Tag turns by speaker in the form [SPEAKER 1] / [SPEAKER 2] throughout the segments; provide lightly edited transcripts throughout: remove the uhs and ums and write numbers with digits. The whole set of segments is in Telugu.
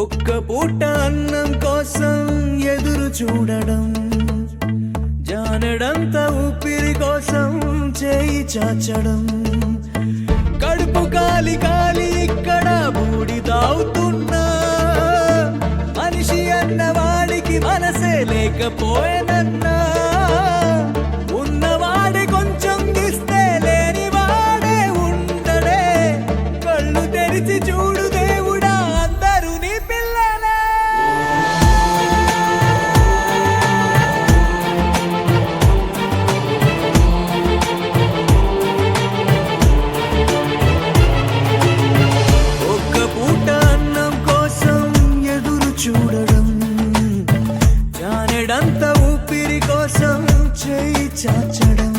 [SPEAKER 1] ఒక్క పూట అన్నం కోసం ఎదురు చూడడం, జానడంత ఊపిరి కోసం చేయి చాచడం, కడుపు కాలి కాలి ఇక్కడ బూడిదావుతున్నా, మనిషి అన్నవాడికి మనసే లేకపోయేనన్నా, ఉన్నవాడి కొంచెం ఇస్తే లేని వాడే ఉండడే, కళ్ళు తెరిచి చూడు దేవుడా అందరూ నీ పిల్లలే. ఒక్క పూట అన్నం కోసం ఎదురు చూడడం, జానెడంత ఊపిరి కోసం చేయి చాచడం.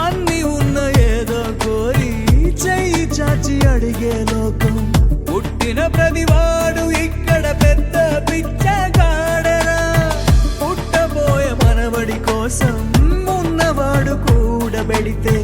[SPEAKER 1] అన్ని ఉన్న ఏదో కోరి చెయ్యి చాచి అడిగే లోకం, పుట్టిన ప్రతివాడు ఇక్కడ పెద్ద పిచ్చగాడరా, పుట్టబోయే మనవడి కోసం ఉన్నవాడు కూడబెడితే